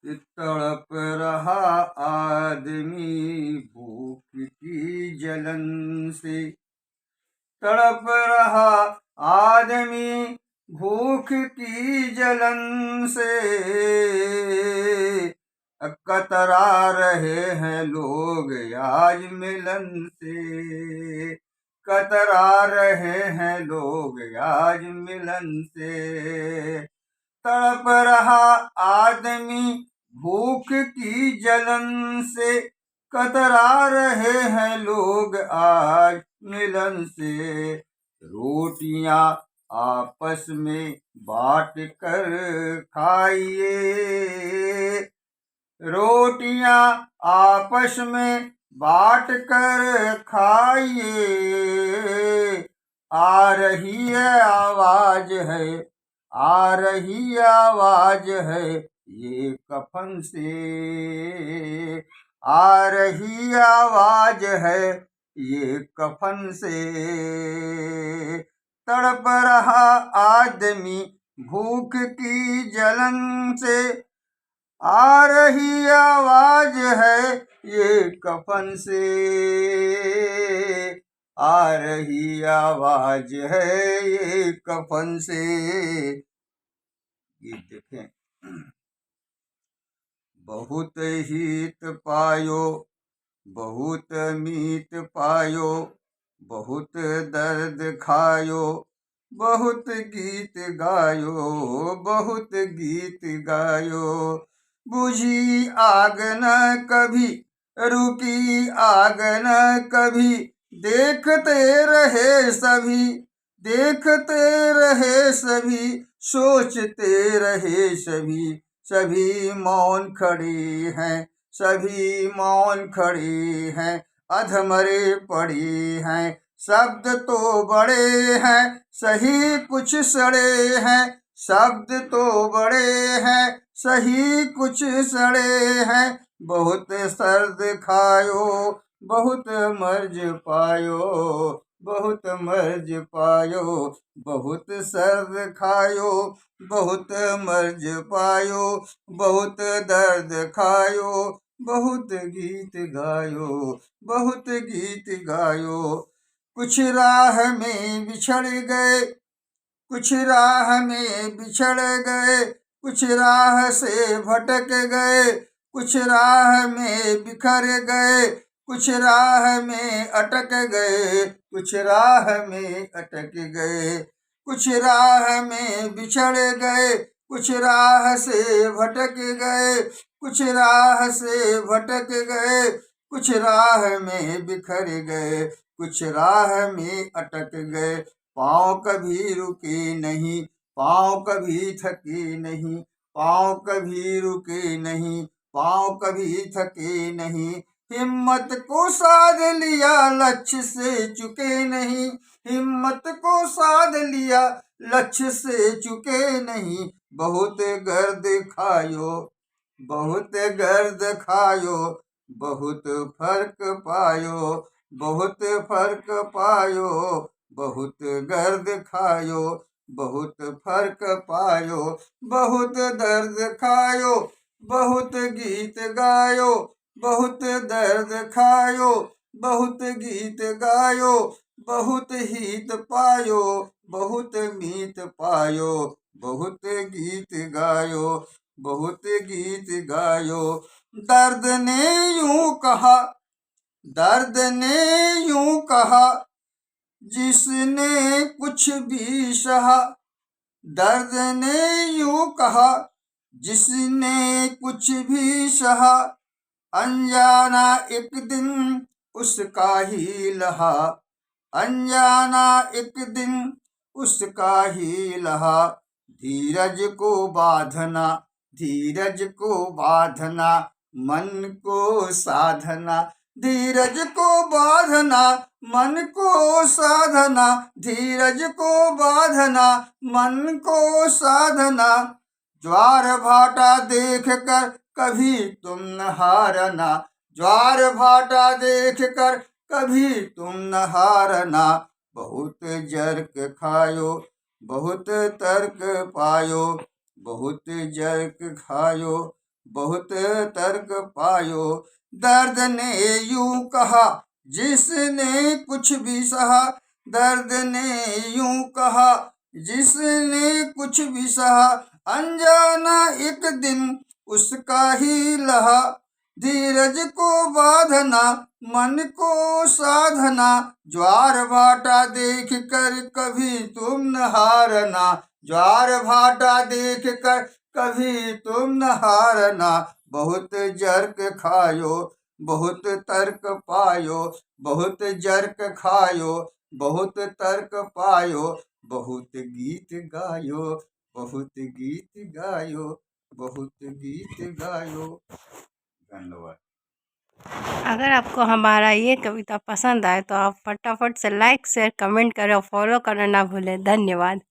तड़प रहा आदमी भूख की जलन से। तड़प रहा आदमी भूख की जलन से। कतरा रहे हैं लोग आज मिलन से। कतरा रहे हैं लोग आज मिलन से। तड़प रहा आदमी भूख की जलन से। कतरा रहे हैं लोग आज मिलन से। रोटियां आपस में बांट कर खाइए। रोटियां आपस में बांट कर खाइए। आ रही है आवाज है, आ रही आवाज है ये कफन से। आ रही आवाज है ये कफन से। तड़प रहा आदमी भूख की जलन से। आ रही आवाज है ये कफन से। आ रही आवाज है ये कफन से। गीत देखें। बहुत हित पायो, बहुत मीत पायो, बहुत दर्द खायो, बहुत गीत गायो, बहुत गीत गायो। बुझी आग न कभी, रुकी आग न कभी, देखते रहे सभी, देखते रहे सभी, सोचते रहे सभी। सभी मौन खड़ी हैं, सभी मौन खड़ी हैं, अधमरे पड़ी हैं। शब्द तो बड़े हैं, सही कुछ सड़े हैं। शब्द तो बड़े हैं, सही कुछ सड़े हैं। बहुत सर्द खायो, बहुत मर्ज पायो, बहुत मर्ज पायो। बहुत सर्द खायो, बहुत मर्ज पायो, बहुत दर्द खायो, बहुत गीत गायो, बहुत गीत गायो। कुछ राह में बिछड़ गए, कुछ राह में बिछड़ गए, कुछ राह से भटक गए, कुछ राह में बिखर गए, कुछ राह में अटक गए, कुछ राह में अटक गए। कुछ राह में बिछड़ गए, कुछ राह से भटक गए, कुछ राह से भटक गए, कुछ राह में बिखर गए, कुछ राह में अटक गए। पाँव कभी रुके नहीं, पाँव कभी थके नहीं, पाँव कभी रुके नहीं, पाँव कभी थके नहीं। हिम्मत को साध लिया, लक्ष्य से चुके नहीं। हिम्मत को साध लिया, लक्ष्य से चुके नहीं। बहुत गर्द खायो, बहुत गर्द खायो, बहुत फर्क पायो, बहुत फर्क पायो। बहुत गर्द खायो, बहुत फर्क पायो, बहुत दर्द खायो, बहुत गीत गायो, बहुत दर्द खायो, बहुत गीत गायो। बहुत हित पायो, बहुत मीत पायो, बहुत गीत गायो, बहुत गीत गायो। दर्द ने यूं कहा, दर्द ने यूं कहा, जिसने कुछ भी सहा। दर्द ने यूं कहा, जिसने कुछ भी सहा। अनजाना एक दिन उसका ही लहा, अनजाना एक दिन उसका ही लहा। धीरज को बांधना, धीरज को बांधना, मन को साधना। धीरज को बांधना, मन को साधना। धीरज को बांधना, मन को साधना। ज्वार भाटा देख कर कभी तुम न हारना। ज्वार भाटा देख कर कभी तुम न हारना। बहुत जर्क खायो, बहुत तर्क पायो, बहुत जर्क खायो, बहुत तर्क पायो। दर्द ने यूं कहा जिसने कुछ भी सहा, दर्द ने यूं कहा जिसने कुछ भी सहा, अनजाना एक दिन उसका ही लहा। धीरज को बांधना, मन को साधना, ज्वार भाटा देख कर कभी तुम न हारना, ज्वार भाटा देख कर कभी तुम न हारना। बहुत जर्क खायो, बहुत तर्क पायो, बहुत जर्क खायो, बहुत तर्क पायो, बहुत गीत गायो, बहुत गीत गायो, बहुत गीत गायो। धन्यवाद। अगर आपको हमारा ये कविता पसंद आए तो आप फटाफट से लाइक शेयर कमेंट करें और फॉलो करना ना भूलें। धन्यवाद।